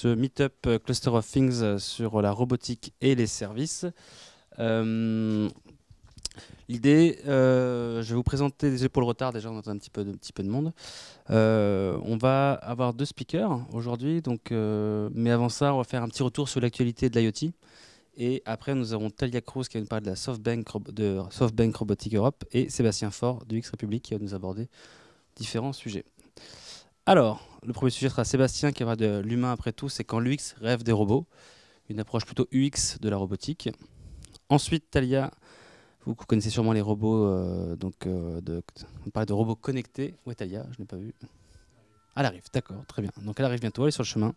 ce Meetup Cluster of Things sur la robotique et les services. L'idée, je vais vous présenter, désolé pour le retard, déjà on entend un petit peu de monde. On va avoir 2 speakers aujourd'hui, mais avant ça, on va faire un petit retour sur l'actualité de l'IoT. Et après, nous aurons Talia Cruz qui va nous parler de la SoftBank Robotique Europe et Sébastien Faure du X-République qui va nous aborder différents sujets. Alors, le premier sujet sera Sébastien qui va de l'humain après tout, c'est quand l'UX rêve des robots, une approche plutôt UX de la robotique. Ensuite, Talia, vous connaissez sûrement les robots, on parlait de robots connectés. Où est Talia? Je n'ai pas vu. Elle arrive, d'accord, très bien. Donc elle arrive bientôt, elle est sur le chemin.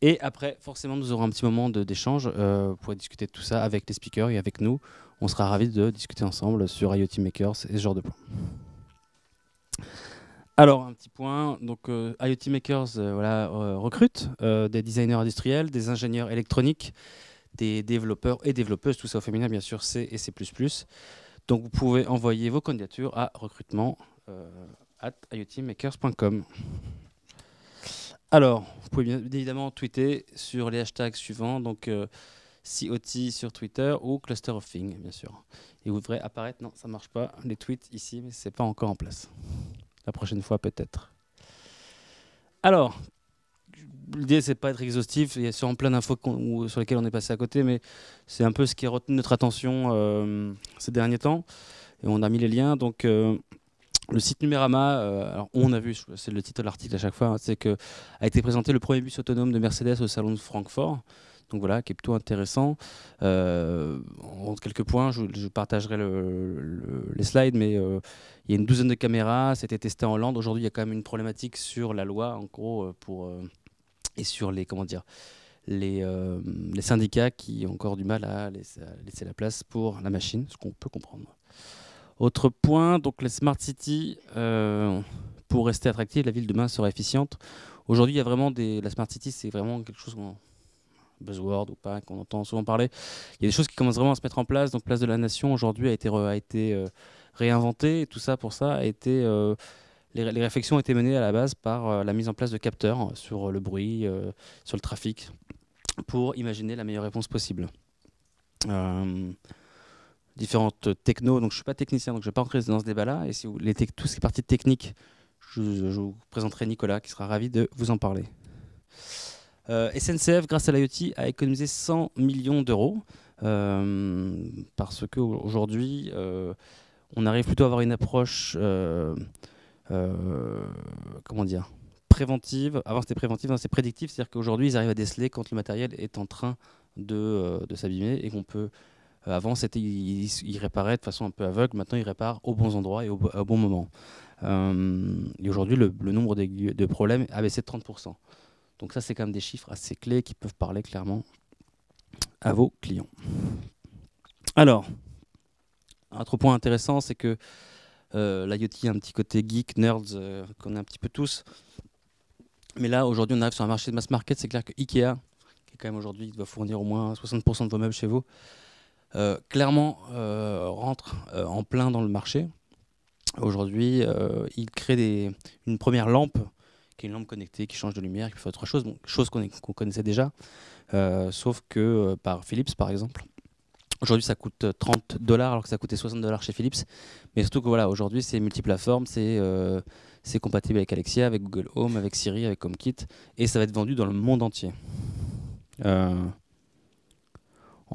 Et après, forcément, nous aurons un petit moment d'échange pour discuter de tout ça avec les speakers et avec nous. On sera ravis de discuter ensemble sur IoT Makers et ce genre de points. Alors, un petit point. Donc, IoT Makers recrute des designers industriels, des ingénieurs électroniques, des développeurs et développeuses, tout ça au féminin, bien sûr, C et C++. Donc, vous pouvez envoyer vos candidatures à recrutement@iotmakers.com. Alors, vous pouvez bien évidemment tweeter sur les hashtags suivants, donc COT sur Twitter ou Cluster of Things, bien sûr. Et vous devrez apparaître, non, ça ne marche pas, les tweets ici, mais ce n'est pas encore en place. La prochaine fois, peut-être. Alors, l'idée, c'est pas être exhaustif, il y a sûrement plein d'infos sur lesquelles on est passé à côté, mais c'est un peu ce qui a retenu notre attention ces derniers temps. Et on a mis les liens, donc... le site Numérama, alors on a vu, c'est le titre de l'article à chaque fois, hein, c'est que a été présenté le premier bus autonome de Mercedes au salon de Francfort. Donc voilà, qui est plutôt intéressant. En quelques points, je partagerai les slides, mais il y a une douzaine de caméras, c'était testé en Hollande. Aujourd'hui, il y a quand même une problématique sur la loi, en gros, et sur les syndicats qui ont encore du mal à laisser la place pour la machine, ce qu'on peut comprendre. Autre point, donc les smart cities, pour rester attractive, la ville de demain sera efficiente. Aujourd'hui, il y a vraiment la smart city, c'est vraiment quelque chose, buzzword ou pas, qu'on entend souvent parler. Il y a des choses qui commencent vraiment à se mettre en place. Donc, Place de la Nation, aujourd'hui, a été réinventée. Et tout ça, pour ça, les réflexions ont été menées à la base par la mise en place de capteurs sur le bruit, sur le trafic, pour imaginer la meilleure réponse possible. Différentes technos, donc je ne suis pas technicien, donc je ne vais pas entrer dans ce débat-là. Et si tout ce qui est partie technique, je vous présenterai Nicolas, qui sera ravi de vous en parler. SNCF, grâce à l'IoT, a économisé 100 millions d'euros, parce qu'aujourd'hui, on arrive plutôt à avoir une approche, préventive. Avant c'était préventif, maintenant c'est prédictif, c'est-à-dire qu'aujourd'hui, ils arrivent à déceler quand le matériel est en train de s'abîmer et qu'on peut... Avant, il réparait de façon un peu aveugle. Maintenant, il répare aux bons endroits et au bon moment. Et aujourd'hui, le nombre de problèmes a baissé de 30%. Donc ça, c'est quand même des chiffres assez clés qui peuvent parler clairement à vos clients. Alors, un autre point intéressant, c'est que l'IoT a un petit côté geek, nerds, qu'on a un petit peu tous. Mais là, aujourd'hui, on arrive sur un marché de mass market. C'est clair que Ikea, qui est quand même aujourd'hui, doit fournir au moins 60% de vos meubles chez vous, clairement rentre en plein dans le marché. Aujourd'hui, il crée une première lampe, qui est une lampe connectée, qui change de lumière, qui fait autre chose, chose qu'on connaissait déjà, sauf que par Philips, par exemple. Aujourd'hui, ça coûte $30, alors que ça coûtait $60 chez Philips. Mais surtout que voilà, aujourd'hui, c'est multiplateforme, c'est compatible avec Alexia, avec Google Home, avec Siri, avec HomeKit, et ça va être vendu dans le monde entier. En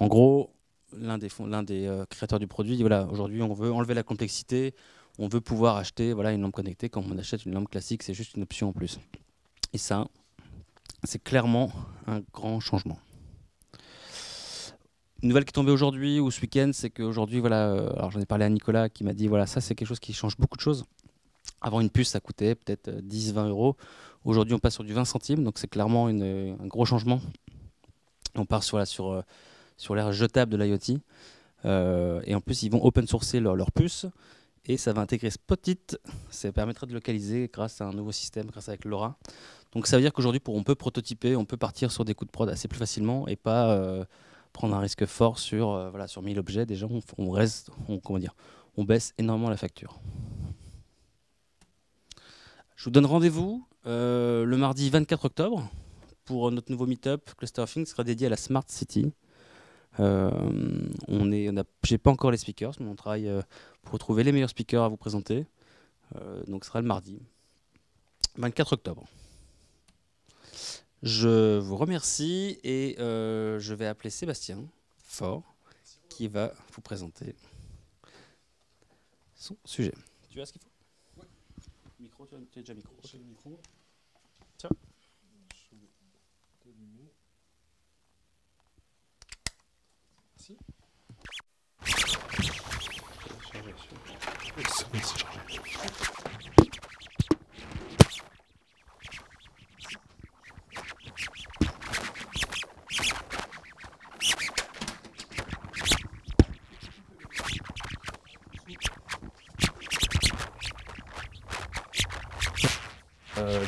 gros, l'un des créateurs du produit dit voilà, aujourd'hui on veut enlever la complexité, on veut pouvoir acheter une lampe connectée comme on achète une lampe classique, c'est juste une option en plus. Et ça, c'est clairement un grand changement. Une nouvelle qui est tombée aujourd'hui ou ce week-end, c'est qu'aujourd'hui, alors j'en ai parlé à Nicolas qui m'a dit voilà, ça c'est quelque chose qui change beaucoup de choses. Avant, une puce, ça coûtait peut-être 10-20 euros. Aujourd'hui, on passe sur du 20 centimes, donc c'est clairement un gros changement. On part sur l'ère jetable de l'IoT. Et en plus, ils vont open sourcer leur puce. Et ça va intégrer Spotit. Ça permettra de localiser grâce à un nouveau système, grâce avec LoRa. Donc ça veut dire qu'aujourd'hui, on peut prototyper, on peut partir sur des coups de prod assez plus facilement et pas prendre un risque fort sur 1000 objets. Déjà, on baisse énormément la facture. Je vous donne rendez-vous le mardi 24 octobre pour notre nouveau meet-up, Cluster of Things sera dédié à la Smart City. J'ai pas encore les speakers, mais on travaille pour trouver les meilleurs speakers à vous présenter. Donc ce sera le mardi 24 octobre. Je vous remercie et je vais appeler Sébastien Faure qui va vous présenter son sujet. Tu as ce qu'il faut? Ouais. Micro, tu as déjà micro. J'ai le micro. Tiens. Je vais t'allumer. Merci. C'est chargé.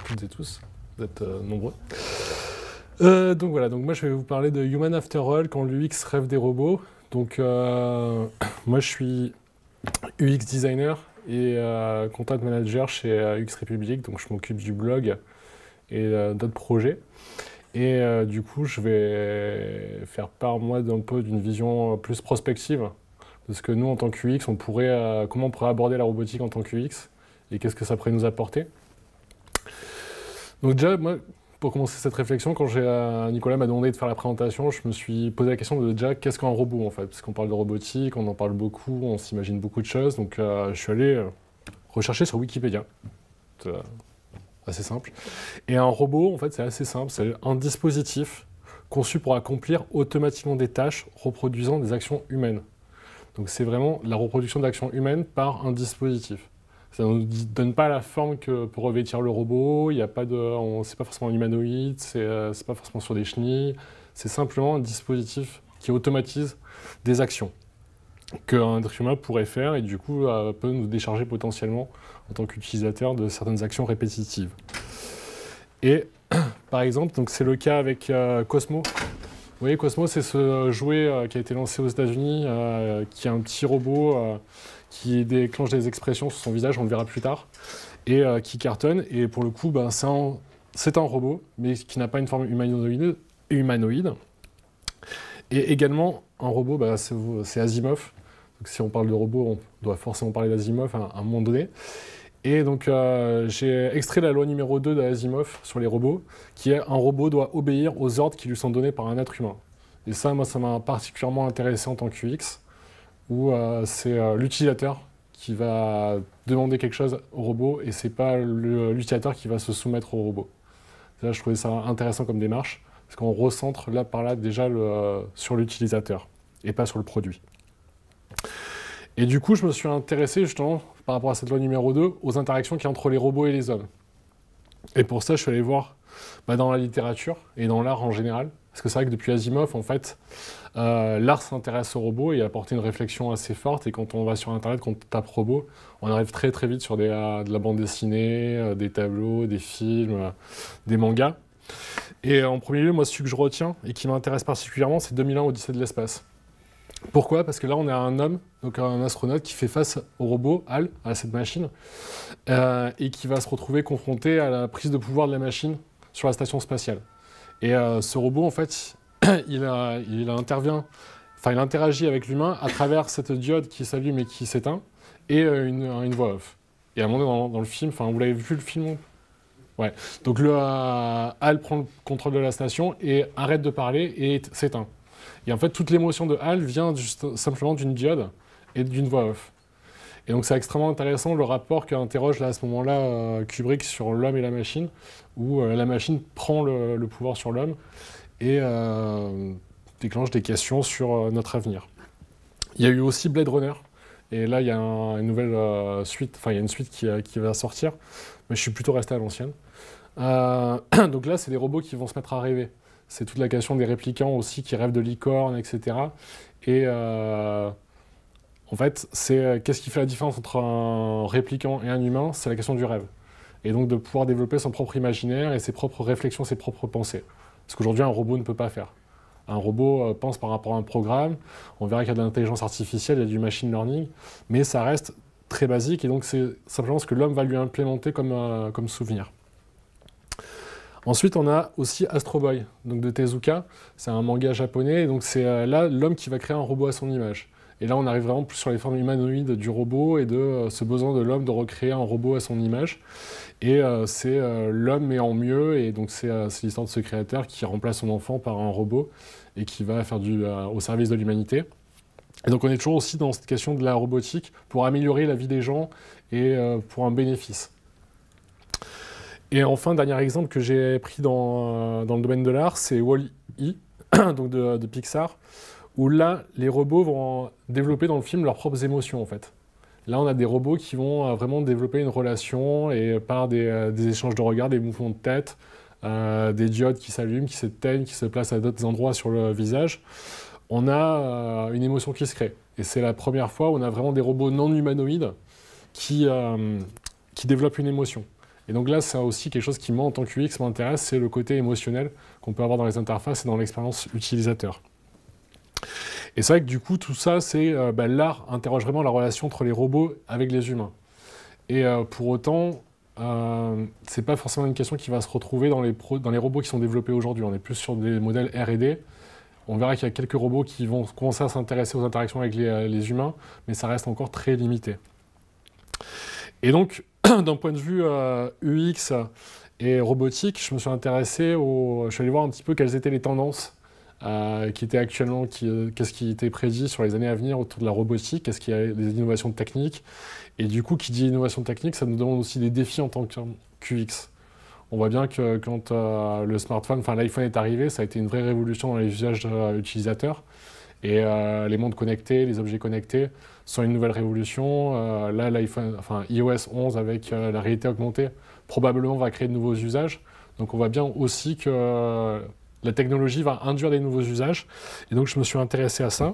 Toutes et tous, vous êtes nombreux. Donc voilà, donc moi je vais vous parler de Human After All quand l'UX rêve des robots. Donc moi je suis UX designer et content manager chez UX République, donc je m'occupe du blog et d'autres projets. Et du coup je vais faire part moi d'un peu d'une vision plus prospective de ce que nous en tant que UX, comment on pourrait aborder la robotique en tant que UX et qu'est-ce que ça pourrait nous apporter. Donc déjà, moi, pour commencer cette réflexion, quand Nicolas m'a demandé de faire la présentation, je me suis posé la question de déjà, qu'est-ce qu'un robot en fait? Parce qu'on parle de robotique, on en parle beaucoup, on s'imagine beaucoup de choses. Donc je suis allé rechercher sur Wikipédia. C'est assez simple. Et un robot, en fait, c'est assez simple. C'est un dispositif conçu pour accomplir automatiquement des tâches reproduisant des actions humaines. Donc c'est vraiment la reproduction d'actions humaines par un dispositif. Ça ne nous donne pas la forme que peut revêtir le robot, c'est pas forcément un humanoïde, c'est pas forcément sur des chenilles, c'est simplement un dispositif qui automatise des actions qu'un être humain pourrait faire et du coup peut nous décharger potentiellement en tant qu'utilisateur de certaines actions répétitives. Et par exemple, donc c'est le cas avec Cosmo. Vous voyez, Cosmo, c'est ce jouet qui a été lancé aux États-Unis, qui est un petit robot qui déclenche des expressions sur son visage, on le verra plus tard, et qui cartonne. Et pour le coup, c'est un robot, mais qui n'a pas une forme humanoïde. Et également, un robot, c'est Asimov. Donc, si on parle de robot, on doit forcément parler d'Asimov à un moment donné. Et donc, j'ai extrait la loi numéro 2 d'Asimov sur les robots, qui est un robot doit obéir aux ordres qui lui sont donnés par un être humain. Et ça, moi, ça m'a particulièrement intéressé en tant que UX, où c'est l'utilisateur qui va demander quelque chose au robot et c'est pas l'utilisateur qui va se soumettre au robot. Là, je trouvais ça intéressant comme démarche, parce qu'on recentre là par là déjà sur l'utilisateur et pas sur le produit. Et du coup, je me suis intéressé justement, par rapport à cette loi numéro 2, aux interactions qu'il y a entre les robots et les hommes. Et pour ça, je suis allé voir dans la littérature et dans l'art en général. Parce que c'est vrai que depuis Asimov, en fait, l'art s'intéresse aux robots et a apporté une réflexion assez forte. Et quand on va sur Internet, quand on tape robot, on arrive très très vite sur de la bande dessinée, des tableaux, des films, des mangas. Et en premier lieu, moi, ce que je retiens et qui m'intéresse particulièrement, c'est 2001 Odyssée de l'espace. Pourquoi? Parce que là, on a un homme, donc un astronaute, qui fait face au robot, HAL, à cette machine, et qui va se retrouver confronté à la prise de pouvoir de la machine sur la station spatiale. Et ce robot, en fait, il interagit avec l'humain à travers cette diode qui s'allume et qui s'éteint, et une voix off. Et à un moment donné, dans le film, vous l'avez vu le film? Ouais. Donc HAL prend le contrôle de la station et arrête de parler et s'éteint. Et en fait, toute l'émotion de HAL vient simplement d'une diode et d'une voix off. Et donc c'est extrêmement intéressant le rapport qu'interroge là à ce moment-là Kubrick sur l'homme et la machine, où la machine prend le pouvoir sur l'homme et déclenche des questions sur notre avenir. Il y a eu aussi Blade Runner, et là il y a une nouvelle suite, il y a une suite qui va sortir, mais je suis plutôt resté à l'ancienne. Donc là c'est des robots qui vont se mettre à rêver. C'est toute la question des réplicants aussi qui rêvent de licorne, etc. Et en fait, qu'est-ce qui fait la différence entre un répliquant et un humain? C'est la question du rêve. Et donc de pouvoir développer son propre imaginaire et ses propres réflexions, ses propres pensées. Ce qu'aujourd'hui un robot ne peut pas faire. Un robot pense par rapport à un programme, on verra qu'il y a de l'intelligence artificielle, il y a du machine learning, mais ça reste très basique et donc c'est simplement ce que l'homme va lui implémenter comme souvenir. Ensuite, on a aussi Astro Boy, donc de Tezuka. C'est un manga japonais, et donc c'est là l'homme qui va créer un robot à son image. Et là, on arrive vraiment plus sur les formes humanoïdes du robot et de ce besoin de l'homme de recréer un robot à son image. Et c'est l'homme mais en mieux, et donc c'est l'histoire de ce créateur qui remplace son enfant par un robot et qui va faire au service de l'humanité. Et donc on est toujours aussi dans cette question de la robotique pour améliorer la vie des gens et pour un bénéfice. Et enfin, dernier exemple que j'ai pris dans le domaine de l'art, c'est Wall-E, donc de Pixar, où là, les robots vont développer dans le film leurs propres émotions, en fait. Là, on a des robots qui vont vraiment développer une relation et par des échanges de regards, des mouvements de tête, des diodes qui s'allument, qui s'éteignent, qui se placent à d'autres endroits sur le visage, on a une émotion qui se crée. Et c'est la première fois où on a vraiment des robots non humanoïdes qui développent une émotion. Et donc là, c'est aussi quelque chose qui, moi, en tant que UX, m'intéresse, c'est le côté émotionnel qu'on peut avoir dans les interfaces et dans l'expérience utilisateur. Et c'est vrai que du coup, tout ça, c'est l'art interroge vraiment la relation entre les robots avec les humains. Et pour autant, c'est pas forcément une question qui va se retrouver dans les robots qui sont développés aujourd'hui. On est plus sur des modèles R&D. On verra qu'il y a quelques robots qui vont commencer à s'intéresser aux interactions avec les humains, mais ça reste encore très limité. Et donc, d'un point de vue UX et robotique, je me suis intéressé je suis allé voir un petit peu quelles étaient les tendances qui étaient actuellement, qu'est-ce qui était prédit sur les années à venir autour de la robotique, qu'est-ce qu'il y a des innovations techniques. Et du coup, qui dit innovation technique, ça nous demande aussi des défis en tant qu'UX. On voit bien que quand le smartphone, enfin l'iPhone est arrivé, ça a été une vraie révolution dans les usages utilisateurs. Et les montres connectées, les objets connectés sont une nouvelle révolution. Là, iOS 11 avec la réalité augmentée probablement va créer de nouveaux usages. Donc on voit bien aussi que la technologie va induire des nouveaux usages. Et donc je me suis intéressé à ça.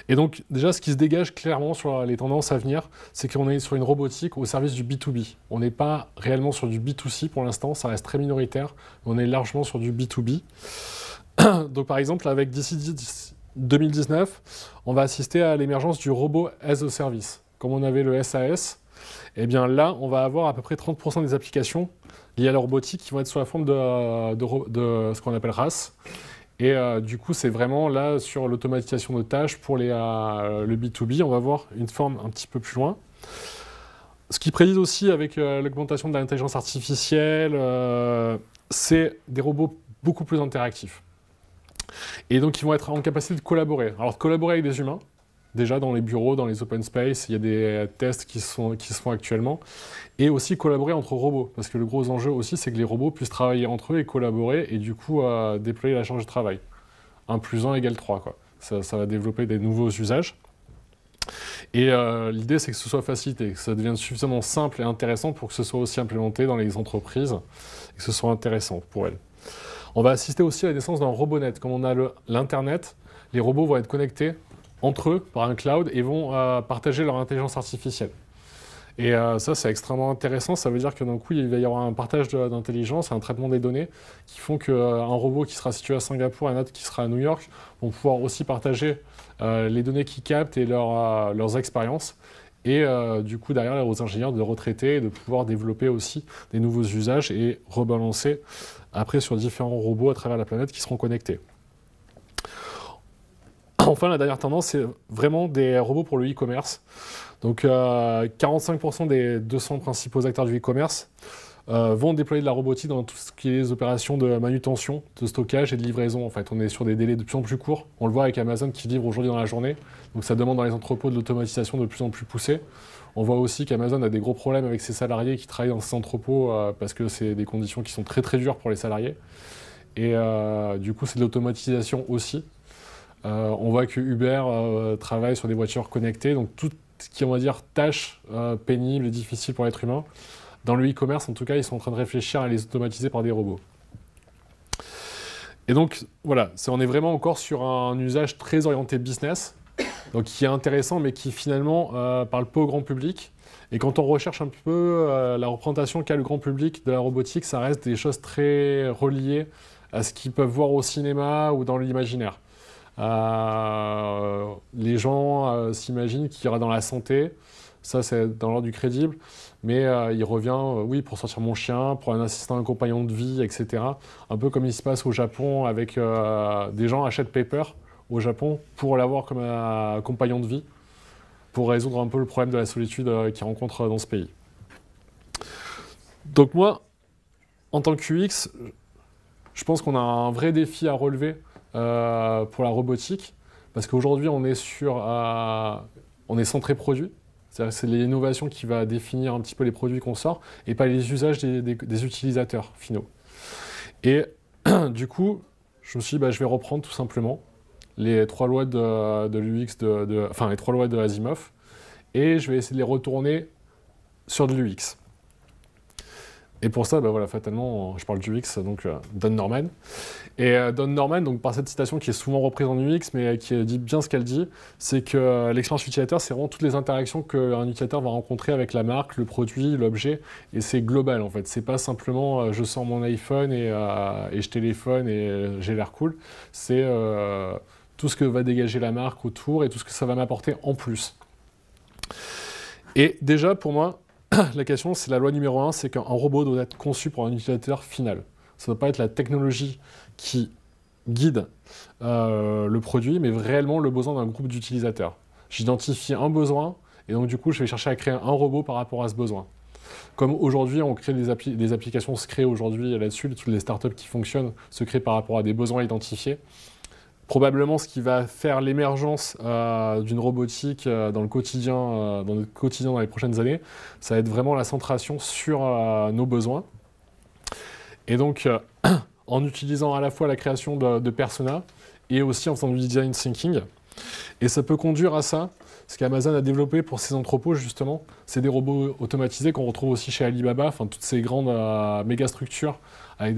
Et donc déjà, ce qui se dégage clairement sur les tendances à venir, c'est qu'on est sur une robotique au service du B2B. On n'est pas réellement sur du B2C pour l'instant, ça reste très minoritaire. On est largement sur du B2B. Donc par exemple, avec d'ici 2019, on va assister à l'émergence du robot as a service. Comme on avait le SAS, et bien là, on va avoir à peu près 30% des applications liées à la robotique qui vont être sous la forme de ce qu'on appelle RAS. Et du coup, c'est vraiment là sur l'automatisation de tâches pour le B2B. On va voir une forme un petit peu plus loin. Ce qui prédit aussi avec l'augmentation de l'intelligence artificielle, c'est des robots beaucoup plus interactifs. Et donc, ils vont être en capacité de collaborer. Alors, de collaborer avec des humains. Déjà, dans les bureaux, dans les open space, il y a des tests qui se font actuellement. Et aussi collaborer entre robots. Parce que le gros enjeu aussi, c'est que les robots puissent travailler entre eux et collaborer et du coup, déployer la charge de travail. 1 + 1 = 3, quoi. Ça va développer des nouveaux usages. Et l'idée, c'est que ce soit facilité, que ça devienne suffisamment simple et intéressant pour que ce soit aussi implémenté dans les entreprises et que ce soit intéressant pour elles. On va assister aussi à la naissance d'un RoboNet. Comme on a l'Internet, les robots vont être connectés entre eux par un cloud et vont partager leur intelligence artificielle. Et ça, c'est extrêmement intéressant. Ça veut dire que d'un coup, il va y avoir un partage d'intelligence, un traitement des données qui font qu'un robot qui sera situé à Singapour et un autre qui sera à New York vont pouvoir aussi partager les données qu'ils captent et leurs expériences. Et du coup, derrière, aux ingénieurs de retraiter et de pouvoir développer aussi des nouveaux usages et rebalancer après sur différents robots à travers la planète qui seront connectés. Enfin, la dernière tendance, c'est vraiment des robots pour le e-commerce. Donc, 45% des 200 principaux acteurs du e-commerce vont déployer de la robotique dans tout ce qui est les opérations de manutention, de stockage et de livraison. En fait, on est sur des délais de plus en plus courts. On le voit avec Amazon qui livre aujourd'hui dans la journée. Donc, ça demande dans les entrepôts de l'automatisation de plus en plus poussée. On voit aussi qu'Amazon a des gros problèmes avec ses salariés qui travaillent dans ces entrepôts parce que c'est des conditions qui sont très très dures pour les salariés. Et du coup, c'est de l'automatisation aussi. On voit que Uber travaille sur des voitures connectées, donc tout ce qui est, on va dire, tâches pénibles et difficiles pour l'être humain. Dans le e-commerce, en tout cas, ils sont en train de réfléchir à les automatiser par des robots. Et donc, voilà, on est vraiment encore sur un usage très orienté business, donc qui est intéressant, mais qui finalement parle peu au grand public. Et quand on recherche un peu la représentation qu'a le grand public de la robotique, ça reste des choses très reliées à ce qu'ils peuvent voir au cinéma ou dans l'imaginaire. Les gens s'imaginent qu'il y aura dans la santé Ça, c'est dans l'ordre du crédible. Mais il revient, oui, pour sortir mon chien, pour un assistant, un compagnon de vie, etc. Un peu comme il se passe au Japon avec des gens achètent Paper au Japon pour l'avoir comme un compagnon de vie, pour résoudre un peu le problème de la solitude qu'ils rencontrent dans ce pays. Donc moi, en tant que UX, je pense qu'on a un vrai défi à relever pour la robotique, parce qu'aujourd'hui, on est centré produit. C'est-à-dire que c'est l'innovation qui va définir un petit peu les produits qu'on sort, et pas les usages des utilisateurs finaux. Et du coup, je me suis dit, je vais reprendre tout simplement les 3 lois de l'UX, enfin les 3 lois de Asimov, et je vais essayer de les retourner sur de l'UX. Et pour ça, voilà, fatalement, je parle du UX, donc Don Norman. Et Don Norman, donc, par cette citation qui est souvent reprise en UX, mais qui dit bien ce qu'elle dit, c'est que l'expérience utilisateur, c'est vraiment toutes les interactions qu'un utilisateur va rencontrer avec la marque, le produit, l'objet, et c'est global en fait. C'est pas simplement je sors mon iPhone et je téléphone et j'ai l'air cool. C'est tout ce que va dégager la marque autour et tout ce que ça va m'apporter en plus. Et déjà, pour moi, la question, c'est la loi numéro 1, c'est qu'un robot doit être conçu pour un utilisateur final. Ça ne doit pas être la technologie qui guide le produit, mais réellement le besoin d'un groupe d'utilisateurs. J'identifie un besoin, et donc du coup, je vais chercher à créer un robot par rapport à ce besoin. Comme aujourd'hui, on crée des applications se créent aujourd'hui là-dessus, toutes les startups qui fonctionnent se créent par rapport à des besoins identifiés. Probablement, ce qui va faire l'émergence d'une robotique dans notre quotidien dans les prochaines années, ça va être vraiment la centration sur nos besoins. Et donc, en utilisant à la fois la création de personas et aussi en faisant du design thinking. Et ça peut conduire à ça. Ce qu'Amazon a développé pour ses entrepôts, justement, c'est des robots automatisés qu'on retrouve aussi chez Alibaba, enfin toutes ces grandes méga structures avec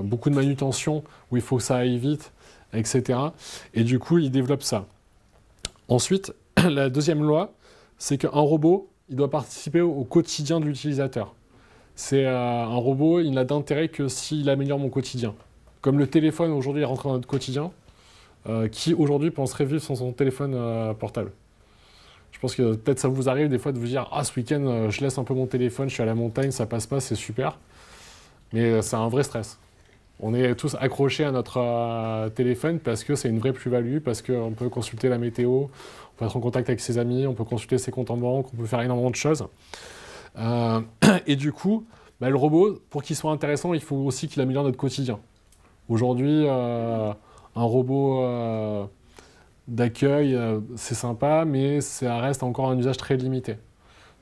beaucoup de manutention où il faut que ça aille vite, etc. Et du coup, ils développent ça. Ensuite, la deuxième loi, c'est qu'un robot, il doit participer au quotidien de l'utilisateur. C'est un robot, il n'a d'intérêt que s'il améliore mon quotidien. Comme le téléphone aujourd'hui est rentré dans notre quotidien, qui aujourd'hui penserait vivre sans son téléphone portable? Je pense que peut-être ça vous arrive des fois de vous dire « Ah, ce week-end, je laisse un peu mon téléphone, je suis à la montagne, ça passe pas, c'est super. » Mais c'est un vrai stress. On est tous accrochés à notre téléphone parce que c'est une vraie plus-value, parce qu'on peut consulter la météo, on peut être en contact avec ses amis, on peut consulter ses comptes en banque, on peut faire énormément de choses. Et du coup, le robot, pour qu'il soit intéressant, il faut aussi qu'il améliore notre quotidien. Aujourd'hui, un robot d'accueil, c'est sympa, mais ça reste encore un usage très limité.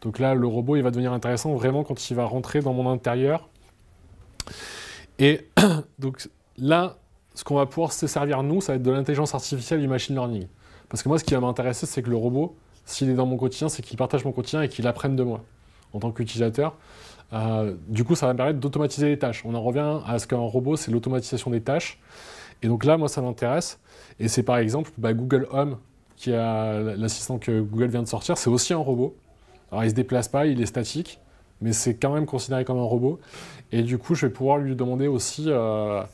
Donc là, le robot, il va devenir intéressant vraiment quand il va rentrer dans mon intérieur. Et donc là, ce qu'on va pouvoir se servir, nous, ça va être de l'intelligence artificielle et du machine learning. Parce que moi, ce qui va m'intéresser, c'est que le robot, s'il est dans mon quotidien, c'est qu'il partage mon quotidien et qu'il apprenne de moi en tant qu'utilisateur. Du coup, ça va me permettre d'automatiser les tâches. On en revient à ce qu'un robot, c'est l'automatisation des tâches. Et donc là, moi, ça m'intéresse. Et c'est par exemple Google Home, qui est l'assistant que Google vient de sortir, c'est aussi un robot. Alors, il ne se déplace pas, il est statique, mais c'est quand même considéré comme un robot. Et du coup, je vais pouvoir lui demander aussi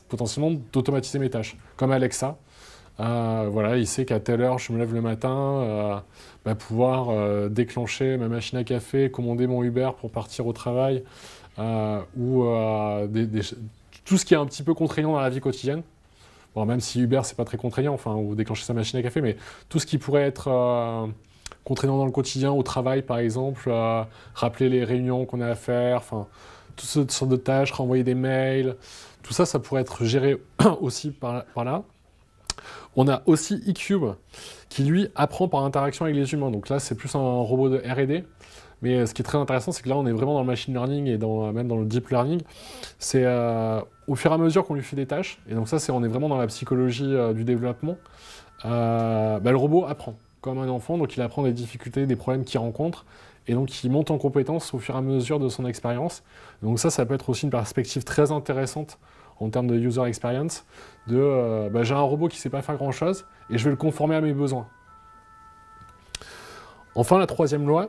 potentiellement d'automatiser mes tâches, comme Alexa. Voilà, il sait qu'à telle heure, je me lève le matin, pouvoir déclencher ma machine à café, commander mon Uber pour partir au travail, ou tout ce qui est un petit peu contraignant dans la vie quotidienne. Bon, même si Uber, c'est pas très contraignant, ou déclencher sa machine à café, mais tout ce qui pourrait être contraignant dans le quotidien, au travail par exemple, rappeler les réunions qu'on a à faire, toutes sortes de tâches, renvoyer des mails, tout ça, ça pourrait être géré aussi par là. On a aussi eCube, qui lui apprend par interaction avec les humains. Donc là, c'est plus un robot de R&D. Mais ce qui est très intéressant, c'est que là, on est vraiment dans le machine learning et même dans le deep learning. C'est au fur et à mesure qu'on lui fait des tâches. Et donc ça, on est vraiment dans la psychologie du développement. Le robot apprend comme un enfant. Donc il apprend des difficultés, des problèmes qu'il rencontre. Et donc il monte en compétence au fur et à mesure de son expérience. Donc ça peut être aussi une perspective très intéressante en termes de user experience, j'ai un robot qui ne sait pas faire grand-chose et je vais le conformer à mes besoins. Enfin, la troisième loi,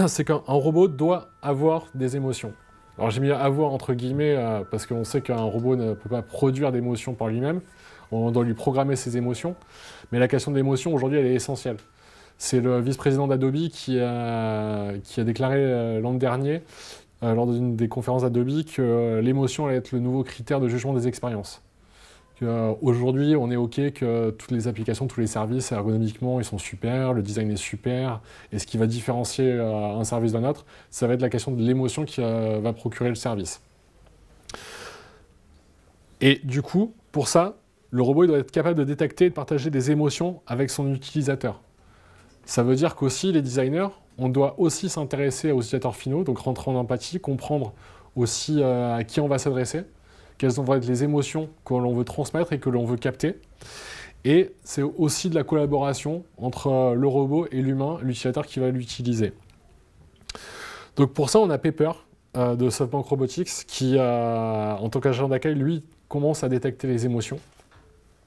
c'est qu'un robot doit avoir des émotions. Alors j'ai mis avoir entre guillemets parce qu'on sait qu'un robot ne peut pas produire d'émotions par lui-même, on doit lui programmer ses émotions, mais la question de l'émotion aujourd'hui elle est essentielle. C'est le vice-président d'Adobe qui a déclaré l'an dernier, lors d'une des conférences Adobe, que l'émotion allait être le nouveau critère de jugement des expériences. Aujourd'hui, on est OK que toutes les applications, tous les services, ergonomiquement, ils sont super, le design est super, et ce qui va différencier un service d'un autre, ça va être la question de l'émotion qui va procurer le service. Et du coup, pour ça, le robot il doit être capable de détecter et de partager des émotions avec son utilisateur. Ça veut dire qu'aussi, les designers, on doit aussi s'intéresser aux utilisateurs finaux, donc rentrer en empathie, comprendre aussi à qui on va s'adresser, quelles vont être les émotions que l'on veut transmettre et que l'on veut capter. Et c'est aussi de la collaboration entre le robot et l'humain, l'utilisateur qui va l'utiliser. Donc pour ça, on a Pepper de SoftBank Robotics qui, en tant qu'agent d'accueil, lui, commence à détecter les émotions.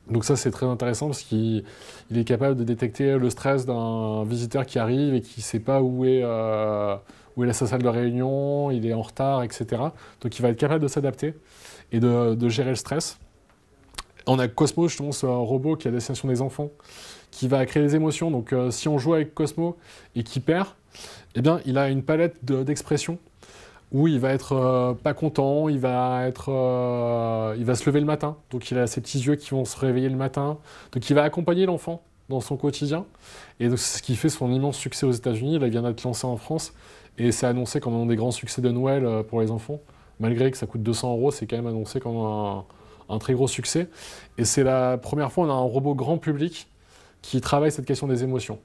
Donc ça, c'est très intéressant parce qu'il est capable de détecter le stress d'un visiteur qui arrive et qui ne sait pas où est sa salle de réunion, il est en retard, etc. Donc il va être capable de s'adapter et de gérer le stress. On a Cosmo, justement, ce robot qui est à destination des enfants, qui va créer des émotions. Donc si on joue avec Cosmo et qu'il perd, eh bien, il a une palette d'expressions où il va être pas content, il va se lever le matin, donc il a ses petits yeux qui vont se réveiller le matin, donc il va accompagner l'enfant dans son quotidien, et c'est ce qui fait son immense succès aux États-Unis. Là, il vient d'être lancé en France, et c'est annoncé comme un des grands succès de Noël pour les enfants, malgré que ça coûte 200 €, c'est quand même annoncé comme un très gros succès, et c'est la première fois qu'on a un robot grand public qui travaille cette question des émotions.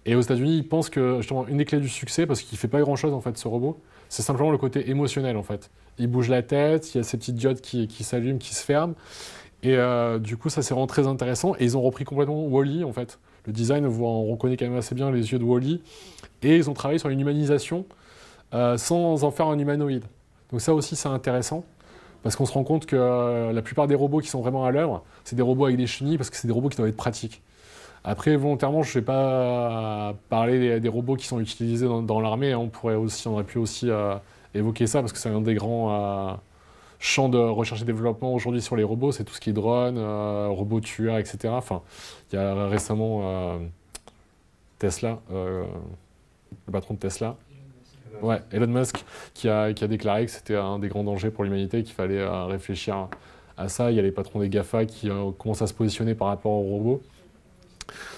Et aux États-Unis, ils pensent que justement une des clés du succès, parce qu'il ne fait pas grand-chose en fait, ce robot, c'est simplement le côté émotionnel en fait. Il bouge la tête, il y a ces petites diodes qui s'allument, qui se ferment. Et du coup, ça c'est vraiment très intéressant. Et ils ont repris complètement Wall-E en fait. Le design, on reconnaît quand même assez bien les yeux de Wall-E. Et ils ont travaillé sur une humanisation sans en faire un humanoïde. Donc ça aussi c'est intéressant. Parce qu'on se rend compte que la plupart des robots qui sont vraiment à l'œuvre, c'est des robots avec des chenilles parce que c'est des robots qui doivent être pratiques. Après, volontairement, je ne vais pas parler des robots qui sont utilisés dans l'armée. On aurait pu aussi évoquer ça, parce que c'est un des grands champs de recherche et développement aujourd'hui sur les robots. C'est tout ce qui est drone, robots tueurs, etc. Enfin, il y a récemment Tesla, le patron de Tesla, ouais, Elon Musk, qui a déclaré que c'était un des grands dangers pour l'humanité, qu'il fallait réfléchir à ça. Il y a les patrons des GAFA qui commencent à se positionner par rapport aux robots.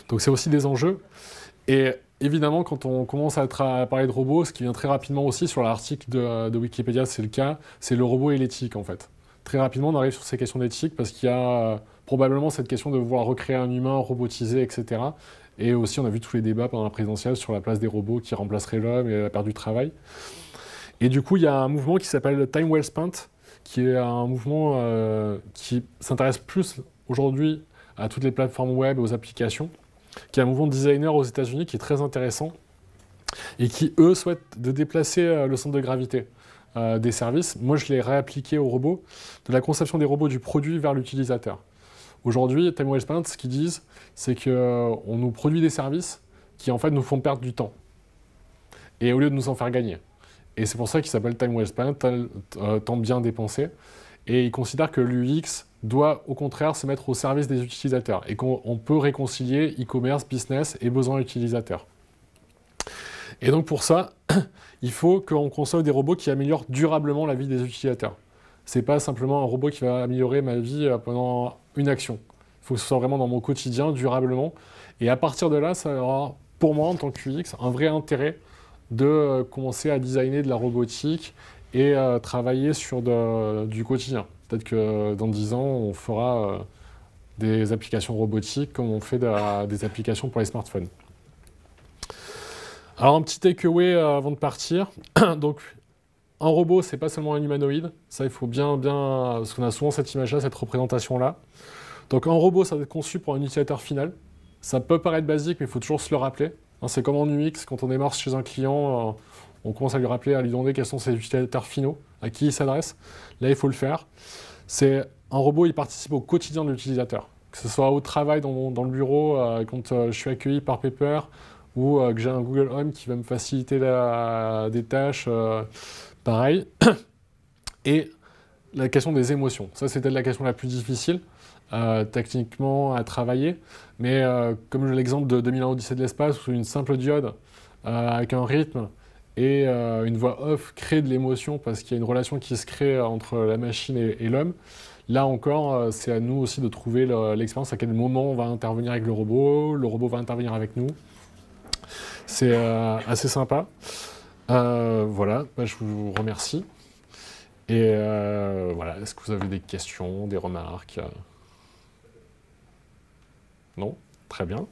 Donc c'est aussi des enjeux. Et évidemment, quand on commence à parler de robots, ce qui vient très rapidement aussi sur l'article de Wikipédia, c'est le cas, c'est le robot et l'éthique en fait. Très rapidement, on arrive sur ces questions d'éthique parce qu'il y a probablement cette question de vouloir recréer un humain robotisé, etc. Et aussi, on a vu tous les débats pendant la présidentielle sur la place des robots qui remplaceraient l'homme et la perte du travail. Et du coup, il y a un mouvement qui s'appelle Time Well Spent, qui est un mouvement qui s'intéresse plus aujourd'hui à toutes les plateformes web et aux applications, qui est un mouvement de designers aux États-Unis qui est très intéressant et qui, eux, souhaitent de déplacer le centre de gravité des services. Moi, je l'ai réappliqué aux robots, de la conception des robots du produit vers l'utilisateur. Aujourd'hui, Time Well Spent, ce qu'ils disent, c'est qu'on nous produit des services qui, en fait, nous font perdre du temps, et au lieu de nous en faire gagner. Et c'est pour ça qu'il s'appelle Time Well Spent, temps bien dépensé. Et ils considèrent que l'UX doit au contraire se mettre au service des utilisateurs et qu'on peut réconcilier e-commerce, business et besoins utilisateurs. Et donc pour ça, il faut qu'on conçoive des robots qui améliorent durablement la vie des utilisateurs. Ce n'est pas simplement un robot qui va améliorer ma vie pendant une action. Il faut que ce soit vraiment dans mon quotidien, durablement. Et à partir de là, ça aura, pour moi, en tant que UX, un vrai intérêt de commencer à designer de la robotique et travailler sur du quotidien. Peut-être que dans 10 ans, on fera des applications robotiques comme on fait des applications pour les smartphones. Alors un petit takeaway avant de partir. Donc, un robot, c'est pas seulement un humanoïde. Ça, il faut bien... Parce qu'on a souvent cette image-là, cette représentation-là. Donc un robot, ça va être conçu pour un utilisateur final. Ça peut paraître basique, mais il faut toujours se le rappeler. C'est comme en UX, quand on démarre chez un client, on commence à lui rappeler, à lui demander quels sont ses utilisateurs finaux, à qui il s'adresse. Là, il faut le faire. C'est un robot, il participe au quotidien de l'utilisateur. Que ce soit au travail, dans le bureau, quand je suis accueilli par Pepper, ou que j'ai un Google Home qui va me faciliter des tâches, pareil. Et la question des émotions. Ça, c'était la question la plus difficile, techniquement, à travailler. Mais comme l'exemple de 2001 Odyssée de l'espace, où une simple diode avec un rythme et une voix off crée de l'émotion parce qu'il y a une relation qui se crée entre la machine et l'homme. Là encore, c'est à nous aussi de trouver l'expérience, à quel moment on va intervenir avec le robot va intervenir avec nous. C'est assez sympa. Voilà, bah, je vous remercie. Et voilà, est-ce que vous avez des questions, des remarques? Non? Très bien.